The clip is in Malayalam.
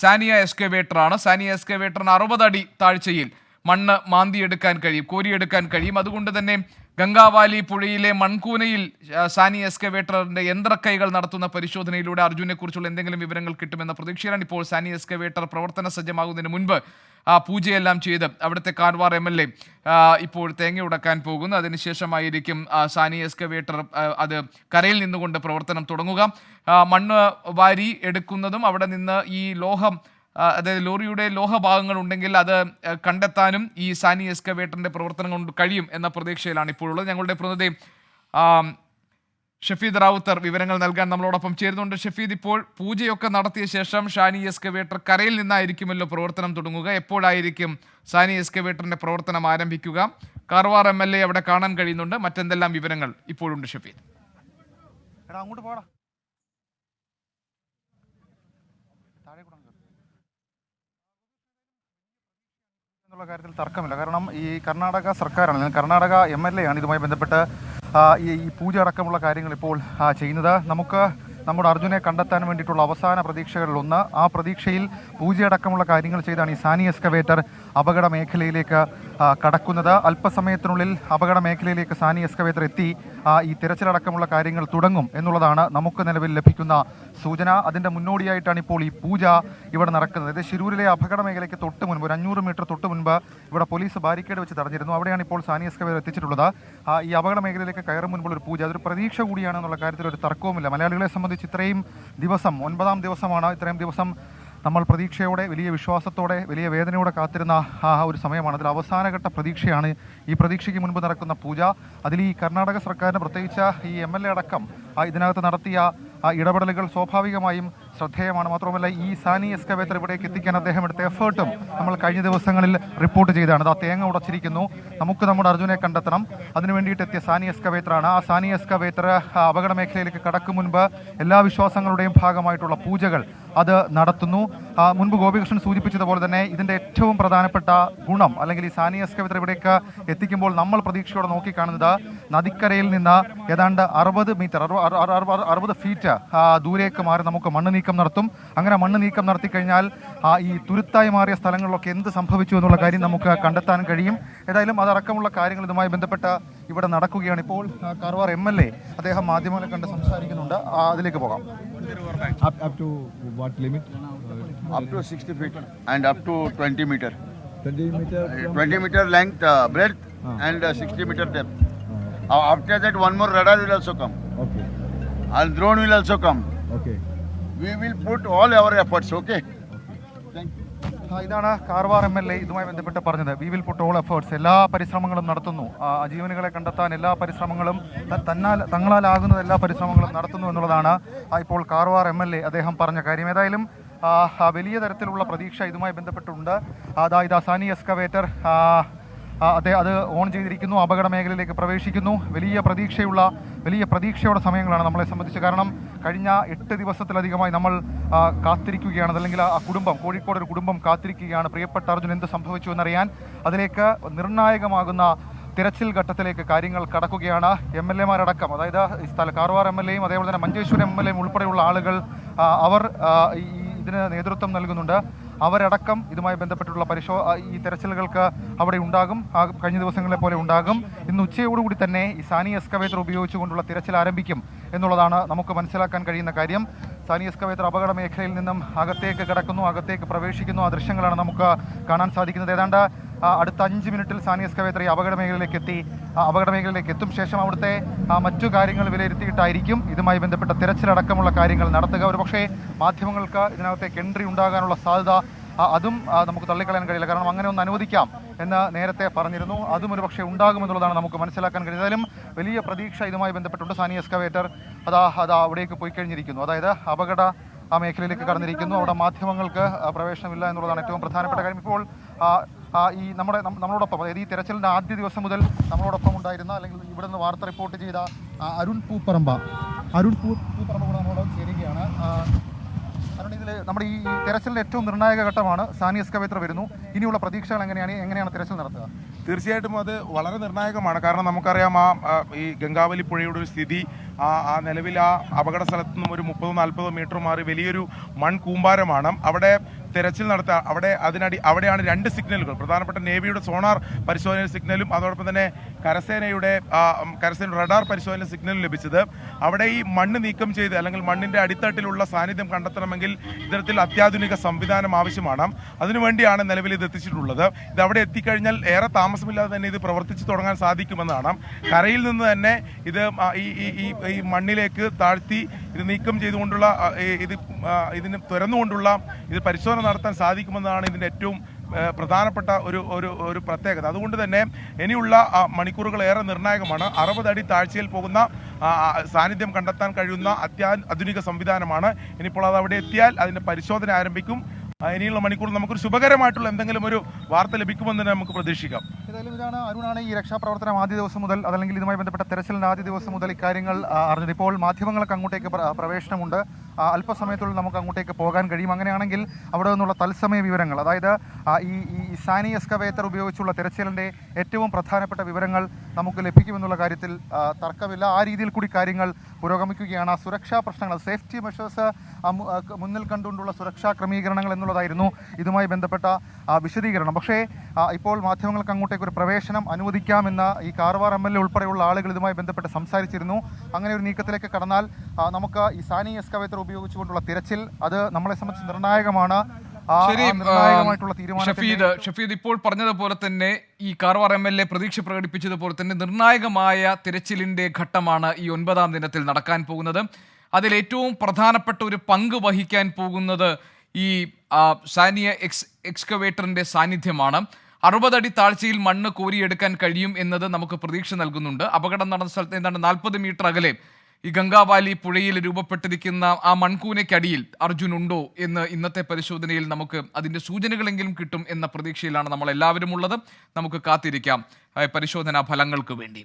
സാനിയ എക്സ്കവേറ്റർ ആണ്. സാനിയ എക്സ്കവേറ്ററിന് 60 അടി താഴ്ചയിൽ മണ്ണ് മാന്തിയെടുക്കാൻ കഴിയും, കോരിയെടുക്കാൻ കഴിയും. അതുകൊണ്ട് തന്നെ ഗംഗാവാലി പുഴയിലെ മൺകൂനയിൽ സാനി എക്സ്കവേറ്ററിന്റെ യന്ത്രക്കൈകൾ നടത്തുന്ന പരിശോധനയിലൂടെ അർജുനെ കുറിച്ചുള്ള എന്തെങ്കിലും വിവരങ്ങൾ കിട്ടുമെന്ന പ്രതീക്ഷയിലാണ് ഇപ്പോൾ. സാനി എക്സ്കവേറ്റർ പ്രവർത്തന സജ്ജമാകുന്നതിന് മുൻപ് പൂജയെല്ലാം ചെയ്ത് അവിടുത്തെ കാർവാർ MLA ഇപ്പോൾ തേങ്ങ ഉടക്കാൻ പോകുന്നു. അതിനുശേഷമായിരിക്കും സാനി എക്സ്കവേറ്റർ അത് കരയിൽ നിന്നുകൊണ്ട് പ്രവർത്തനം തുടങ്ങുക. മണ്ണ് വാരി എടുക്കുന്നതും അവിടെ നിന്ന് ഈ ലോഹം, അതായത് ലോറിയുടെ ലോഹഭാഗങ്ങൾ ഉണ്ടെങ്കിൽ അത് കണ്ടെത്താനും ഈ സാനി എക്സ്കവേറ്ററിന്റെ പ്രവർത്തനം കൊണ്ട് കഴിയും എന്ന പ്രതീക്ഷയിലാണ് ഇപ്പോഴുള്ളത്. ഞങ്ങളുടെ പ്രതിനിധി ഷഫീദ് റാവുത്തർ വിവരങ്ങൾ നൽകാൻ നമ്മളോടൊപ്പം ചേരുന്നുണ്ട്. ഷഫീദ്, ഇപ്പോൾ പൂജയൊക്കെ നടത്തിയ ശേഷം സാനി എക്സ്കവേറ്റർ കരയിൽ നിന്നായിരിക്കുമല്ലോ പ്രവർത്തനം തുടങ്ങുക. എപ്പോഴായിരിക്കും സാനി എക്സ്കവേറ്ററിന്റെ പ്രവർത്തനം ആരംഭിക്കുക? കാർവാർ MLA അവിടെ കാണാൻ കഴിയുന്നുണ്ട്. മറ്റെന്തെല്ലാം വിവരങ്ങൾ ഇപ്പോഴുണ്ട് ഷഫീദ്? അങ്ങോട്ട് പോടാ. എന്നുള്ള കാര്യത്തിൽ തർക്കമില്ല. കാരണം ഈ കർണാടക സർക്കാരാണ്, കർണാടക MLA ആണ് ഇതുമായി ബന്ധപ്പെട്ട് ഈ പൂജ അടക്കമുള്ള കാര്യങ്ങൾ ഇപ്പോൾ ചെയ്യുന്നത്. നമുക്ക് നമ്മുടെ അർജുനെ കണ്ടെത്താൻ വേണ്ടിയിട്ടുള്ള അവസാന പ്രതീക്ഷകളിലൊന്ന്, ആ പ്രതീക്ഷയിൽ പൂജയടക്കമുള്ള കാര്യങ്ങൾ ചെയ്താണ് ഈ സാനി എക്സ്കവേറ്റർ അപകട മേഖലയിലേക്ക് കടക്കുന്നത്. അല്പസമയത്തിനുള്ളിൽ അപകട മേഖലയിലേക്ക് സാനി എക്സ്കവേറ്റർ എത്തി ഈ തിരച്ചിലടക്കമുള്ള കാര്യങ്ങൾ തുടങ്ങും എന്നുള്ളതാണ് നമുക്ക് നിലവിൽ ലഭിക്കുന്ന സൂചന. അതിൻ്റെ മുന്നോടിയായിട്ടാണ് ഇപ്പോൾ ഈ പൂജ ഇവിടെ നടക്കുന്നത്. ഇത് ശിരൂരിലെ അപകട മേഖലയ്ക്ക് തൊട്ട് മുൻപ്, ഒരു 500 മീറ്റർ തൊട്ട് മുൻപ് ഇവിടെ പോലീസ് ബാരിക്കേഡ് വെച്ച് തടഞ്ഞിരുന്നു. അവിടെയാണ് ഇപ്പോൾ സാനി എക്സ്കവേറ്റർ എത്തിച്ചിട്ടുള്ളത്. ഈ അപകട മേഖലയിലേക്ക് കയറും മുൻപുള്ള ഒരു പൂജ, അതൊരു പ്രതീക്ഷ കൂടിയാണെന്നുള്ള കാര്യത്തിൽ ഒരു തർക്കവുമില്ല. മലയാളികളെ സംബന്ധിച്ച് ഇത്രയും ദിവസം, 9ാം ദിവസമാണ്, ഇത്രയും ദിവസം നമ്മൾ പ്രതീക്ഷയോടെ, വലിയ വിശ്വാസത്തോടെ, വലിയ വേദനയോടെ കാത്തിരുന്ന ഒരു സമയമാണ്. അതിൽ അവസാനഘട്ട പ്രതീക്ഷയാണ് ഈ പ്രതീക്ഷയ്ക്ക് മുൻപ് നടക്കുന്ന പൂജ. അതിൽ ഈ കർണാടക സർക്കാരിന്, പ്രത്യേകിച്ച് ഈ MLA അടക്കം ഇതിനകത്ത് നടത്തിയ ഇടപെടലുകൾ സ്വാഭാവികമായും ശ്രദ്ധേയമാണ്. മാത്രമല്ല ഈ സാനി എക്സ്കവേറ്റർ ഇവിടേക്ക് എത്തിക്കാൻ അദ്ദേഹം എടുത്ത എഫേർട്ടും നമ്മൾ കഴിഞ്ഞ ദിവസങ്ങളിൽ റിപ്പോർട്ട് ചെയ്തതാണ്. അത് ആ തേങ്ങ ഉടച്ചിരിക്കുന്നു. നമുക്ക് നമ്മുടെ അർജുനെ കണ്ടെത്തണം, അതിനു വേണ്ടിയിട്ട് എത്തിയ സാനി എക്സ്കവേറ്ററാണ്. ആ സാനി എക്സ്കവേറ്റർ അപകട മേഖലയിലേക്ക് കടക്കും മുൻപ് എല്ലാ വിശ്വാസങ്ങളുടെയും ഭാഗമായിട്ടുള്ള പൂജകൾ അത് നടത്തുന്നു. മുൻപ് ഗോപികൃഷ്ണൻ സൂചിപ്പിച്ചതുപോലെ തന്നെ ഇതിൻ്റെ ഏറ്റവും പ്രധാനപ്പെട്ട ഗുണം, അല്ലെങ്കിൽ ഈ സാനി എക്സ്കവേറ്റർ ഇവിടേക്ക് എത്തിക്കുമ്പോൾ നമ്മൾ പ്രതീക്ഷയോടെ നോക്കിക്കാണുന്നത്, നദിക്കരയിൽ നിന്ന് ഏതാണ്ട് 60 ഫീറ്റ് ദൂരേക്ക് മാറി നമുക്ക് മണ്ണ് നീക്കം നടത്തും. അങ്ങനെ മണ്ണ് നീക്കം നടത്തി കഴിഞ്ഞാൽ ഈ തുരുത്തായി മാറിയ സ്ഥലങ്ങളിലൊക്കെ എന്ത് സംഭവിച്ചു എന്നുള്ള കാര്യം നമുക്ക് കണ്ടെത്താൻ കഴിയും. ഏതായാലും അതടക്കമുള്ള കാര്യങ്ങൾ ഇതുമായി ബന്ധപ്പെട്ട് ഇവിടെ നടക്കുകയാണ്. ഇപ്പോൾ കാർവാർ MLA അദ്ദേഹം മാധ്യമങ്ങളെ കണ്ട് സംസാരിക്കുന്നുണ്ട്. അതിലേക്ക് പോകാം. Up to what limit? Up to 60 feet and up to 20 meter. 20 meter length, breadth and 60 meter depth. After that, one more radar will also come. Okay. And drone will also come. Okay. We will put all our efforts. Okay. Thank you. ഇതാണ് കാർവാർ MLA ഇതുമായി ബന്ധപ്പെട്ട് പറഞ്ഞത്. We will put all efforts, എല്ലാ പരിശ്രമങ്ങളും നടത്തുന്നു, ജീവനുകളെ കണ്ടെത്താൻ എല്ലാ പരിശ്രമങ്ങളും, തങ്ങളാലാകുന്ന എല്ലാ പരിശ്രമങ്ങളും നടത്തുന്നു എന്നുള്ളതാണ് ഇപ്പോൾ കാർവാർ MLA അദ്ദേഹം പറഞ്ഞ കാര്യം. ഏതായാലും വലിയ തരത്തിലുള്ള പ്രതീക്ഷ ഇതുമായി ബന്ധപ്പെട്ടുണ്ട്. അതായത് സാനി എക്സ്കവേറ്റർ അത് ഓൺ ചെയ്തിരിക്കുന്നു, അപകട മേഖലയിലേക്ക് പ്രവേശിക്കുന്നു. വലിയ പ്രതീക്ഷയുടെ സമയങ്ങളാണ് നമ്മളെ സംബന്ധിച്ച്. കാരണം കഴിഞ്ഞ 8 ദിവസത്തിലധികമായി നമ്മൾ കാത്തിരിക്കുകയാണ്, അല്ലെങ്കിൽ ആ കുടുംബം, കോഴിക്കോട് ഒരു കുടുംബം കാത്തിരിക്കുകയാണ് പ്രിയപ്പെട്ട അർജുൻ എന്ത് സംഭവിച്ചു എന്നറിയാൻ. അതിലേക്ക് നിർണായകമാകുന്ന തിരച്ചിൽ ഘട്ടത്തിലേക്ക് കാര്യങ്ങൾ കടക്കുകയാണ്. MLA-മാരടക്കം, അതായത് കാർവാർ MLA-യും അതേപോലെ തന്നെ മഞ്ചേശ്വരം MLA-യും ഉൾപ്പെടെയുള്ള ആളുകൾ അവർ ഇതിന് നേതൃത്വം നൽകുന്നുണ്ട്. അവരടക്കം ഇതുമായി ബന്ധപ്പെട്ടുള്ള ഈ തെരച്ചിലുകൾക്ക് അവിടെ ഉണ്ടാകും. കഴിഞ്ഞ ദിവസങ്ങളെ പോലെ ഉണ്ടാകും. ഇന്ന് ഉച്ചയോടുകൂടി തന്നെ ഈ സാനി എക്സ്കവേറ്റർ ഉപയോഗിച്ചുകൊണ്ടുള്ള തിരച്ചിൽ ആരംഭിക്കും എന്നുള്ളതാണ് നമുക്ക് മനസ്സിലാക്കാൻ കഴിയുന്ന കാര്യം. സാനി എക്സ്കവേറ്റർ അപകട മേഖലയിൽ നിന്നും അകത്തേക്ക് കടക്കുന്നു, അകത്തേക്ക് പ്രവേശിക്കുന്നു. ആ ദൃശ്യങ്ങളാണ് നമുക്ക് കാണാൻ സാധിക്കുന്നത്. ഏതാണ്ട് അടുത്ത 5 മിനിറ്റിൽ സാനി എക്സ്കവേറ്റർ ഈ അപകട മേഖലയിലേക്ക് എത്തും. ശേഷം അവിടുത്തെ മറ്റു കാര്യങ്ങൾ വിലയിരുത്തിയിട്ടായിരിക്കും ഇതുമായി ബന്ധപ്പെട്ട തിരച്ചിലടക്കമുള്ള കാര്യങ്ങൾ നടത്തുക. ഒരുപക്ഷേ മാധ്യമങ്ങൾക്ക് ഇതിനകത്തേക്ക് എൻട്രി ഉണ്ടാകാനുള്ള സാധ്യത അതും നമുക്ക് തള്ളിക്കളയാൻ കഴിയില്ല. കാരണം അങ്ങനെ ഒന്ന് അനുവദിക്കാം എന്ന് നേരത്തെ പറഞ്ഞിരുന്നു. അതും ഒരുപക്ഷെ ഉണ്ടാകുമെന്നുള്ളതാണ് നമുക്ക് മനസ്സിലാക്കാൻ കഴിയുന്നത്. ഏതായാലും വലിയ പ്രതീക്ഷ ഇതുമായി ബന്ധപ്പെട്ടുണ്ട്. സാനി എക്സ്കവേറ്റർ അവിടേക്ക് പോയി കഴിഞ്ഞിരിക്കുന്നു. അതായത് അപകട മേഖലയിലേക്ക് കടന്നിരിക്കുന്നു. അവിടെ മാധ്യമങ്ങൾക്ക് പ്രവേശനമില്ല എന്നുള്ളതാണ് ഏറ്റവും പ്രധാനപ്പെട്ട കാര്യം. ഇപ്പോൾ ഈ നമ്മളോടൊപ്പം, അതായത് ഈ തെരച്ചിലിൻ്റെ ആദ്യ ദിവസം മുതൽ നമ്മളോടൊപ്പം ഉണ്ടായിരുന്ന, അല്ലെങ്കിൽ ഇവിടെ നിന്ന് വാർത്ത റിപ്പോർട്ട് ചെയ്ത അരുൺ പൂപ്പറമ്പ കൂടെ നമ്മളോട് ചേരുകയാണ്. കാരണം ഇതിൽ നമ്മുടെ ഈ തെരച്ചിലിൻ്റെ ഏറ്റവും നിർണായക ഘട്ടമാണ്. സാനി എക്സ്കവേറ്റർ വരുന്നു. ഇനിയുള്ള പ്രതീക്ഷകൾ എങ്ങനെയാണ് തെരച്ചിൽ നടത്തുക? തീർച്ചയായിട്ടും അത് വളരെ നിർണായകമാണ്. കാരണം നമുക്കറിയാം ഈ ഗംഗാവലി പുഴയുടെ ഒരു സ്ഥിതി നിലവിൽ ആ അപകട സ്ഥലത്ത് നിന്നും ഒരു 30-40 മീറ്റർ മാറി വലിയൊരു മൺകൂമ്പാരമാണ്. അവിടെ തെരച്ചിൽ നടത്തുക. അവിടെയാണ് 2 സിഗ്നലുകൾ, പ്രധാനപ്പെട്ട നേവിയുടെ സോണാർ പരിശോധന സിഗ്നലും അതോടൊപ്പം തന്നെ കരസേന റഡാർ പരിശോധന സിഗ്നലും ലഭിച്ചത്. അവിടെ ഈ മണ്ണ് നീക്കം ചെയ്ത് അല്ലെങ്കിൽ മണ്ണിന്റെ അടിത്തട്ടിലുള്ള സാന്നിധ്യം കണ്ടെത്തണമെങ്കിൽ ഇത്തരത്തിൽ അത്യാധുനിക സംവിധാനം ആവശ്യമാണ്. അതിനുവേണ്ടിയാണ് നിലവിൽ ഇത് എത്തിച്ചിട്ടുള്ളത്. ഇത് അവിടെ എത്തിക്കഴിഞ്ഞാൽ ഏറെ താമസമില്ലാതെ തന്നെ ഇത് പ്രവർത്തിച്ചു തുടങ്ങാൻ സാധിക്കുമെന്നാണ്. കരയിൽ നിന്ന് തന്നെ ഇത് ഈ മണ്ണിലേക്ക് താഴ്ത്തി ഇത് നീക്കം ചെയ്തുകൊണ്ടുള്ള ഇതിന് തുറന്നുകൊണ്ടുള്ള ഇത് പരിശോധന നടത്താൻ സാധിക്കുമെന്നാണ് ഇതിൻ്റെ ഏറ്റവും പ്രധാനപ്പെട്ട ഒരു പ്രത്യേകത. അതുകൊണ്ട് തന്നെ ഇനിയുള്ള മണിക്കൂറുകൾ ഏറെ നിർണായകമാണ്. 60 അടി താഴ്ചയിൽ പോകുന്ന സാന്നിധ്യം കണ്ടെത്താൻ കഴിയുന്ന അത്യാധുനിക സംവിധാനമാണ്. ഇനിയിപ്പോൾ അത് അവിടെ എത്തിയാൽ അതിൻ്റെ പരിശോധന ആരംഭിക്കും. ഇനിയുള്ള മണിക്കൂർ നമുക്കൊരു ശുഭകരമായിട്ടുള്ള എന്തെങ്കിലും ഒരു വാർത്ത ലഭിക്കുമെന്ന് തന്നെ നമുക്ക് പ്രതീക്ഷിക്കാം. ഏതായാലും അരുണാണ് ഈ രക്ഷാപ്രവർത്തനം ആദ്യ ദിവസം മുതൽ അതല്ലെങ്കിൽ ഇതുമായി ബന്ധപ്പെട്ട തെരച്ചിലിൻ്റെ ആദ്യ ദിവസം മുതൽ ഇക്കാര്യങ്ങൾ അറിഞ്ഞത്. ഇപ്പോൾ മാധ്യമങ്ങൾക്ക് അങ്ങോട്ടേക്ക് പ്രവേശനമുണ്ട്. അല്പസമയത്തുള്ളിൽ നമുക്ക് അങ്ങോട്ടേക്ക് പോകാൻ കഴിയും. അങ്ങനെയാണെങ്കിൽ അവിടെ നിന്നുള്ള തത്സമയ വിവരങ്ങൾ, അതായത് ഈ സാനി എക്സ്കവേറ്റർ ഉപയോഗിച്ചുള്ള തെരച്ചിലിൻ്റെ ഏറ്റവും പ്രധാനപ്പെട്ട വിവരങ്ങൾ നമുക്ക് ലഭിക്കുമെന്നുള്ള കാര്യത്തിൽ തർക്കമില്ല. ആ രീതിയിൽ കൂടി കാര്യങ്ങൾ പുരോഗമിക്കുകയാണ്. സുരക്ഷാ പ്രശ്നങ്ങൾ, സേഫ്റ്റി മെഷേഴ്സ് മുന്നിൽ കണ്ടുകൊണ്ടുള്ള സുരക്ഷാ ക്രമീകരണങ്ങൾ എന്നുള്ളതായിരുന്നു ഇതുമായി ബന്ധപ്പെട്ട വിശദീകരണം. പക്ഷേ ഇപ്പോൾ മാധ്യമങ്ങൾക്ക് അങ്ങോട്ടേക്ക് ഒരു പ്രവേശനം അനുവദിക്കാമെന്ന് ഈ കാർവാർ MLA ഉൾപ്പെടെയുള്ള ആളുകൾ ഇതുമായി ബന്ധപ്പെട്ട് സംസാരിച്ചിരുന്നു. അങ്ങനെ ഒരു നീക്കത്തിലേക്ക് കടന്നാൽ നമുക്ക് ഈ സാനി എക്സ്കവേറ്റർ ഉപയോഗിച്ചുകൊണ്ടുള്ള തിരച്ചിൽ അത് നമ്മളെ സംബന്ധിച്ച് നിർണായകമാണ്. ശരി ഷഫീദ്, ഇപ്പോൾ പറഞ്ഞതുപോലെ തന്നെ ഈ കാർവാർ MLA പ്രതീക്ഷ പ്രകടിപ്പിച്ചതുപോലെ തന്നെ നിർണായകമായ തിരച്ചിലിന്റെ ഘട്ടമാണ് ഈ 9ാം ദിനത്തിൽ നടക്കാൻ പോകുന്നത്. അതിൽ ഏറ്റവും പ്രധാനപ്പെട്ട ഒരു പങ്ക് വഹിക്കാൻ പോകുന്നത് ഈ സാനിയ എക്സ്കവേറ്ററിന്റെ സാന്നിധ്യമാണ്. 60 അടി താഴ്ചയിൽ മണ്ണ് കോരിയെടുക്കാൻ കഴിയും എന്നത് നമുക്ക് പ്രതീക്ഷ നൽകുന്നുണ്ട്. അപകടം നടന്ന സ്ഥലത്ത് ഏതാണ്ട് 40 മീറ്റർ അകലെ ഈ ഗംഗാവാലി പുഴയിൽ രൂപപ്പെട്ടിരിക്കുന്ന ആ മൺകൂനയ്ക്കടിയിൽ അർജുൻ ഉണ്ടോ എന്ന് ഇന്നത്തെ പരിശോധനയിൽ നമുക്ക് അതിൻ്റെ സൂചനകളെങ്കിലും കിട്ടും എന്ന പ്രതീക്ഷയിലാണ് നമ്മൾ എല്ലാവരും ഉള്ളത്. നമുക്ക് കാത്തിരിക്കാം പരിശോധനാ ഫലങ്ങൾക്ക് വേണ്ടി.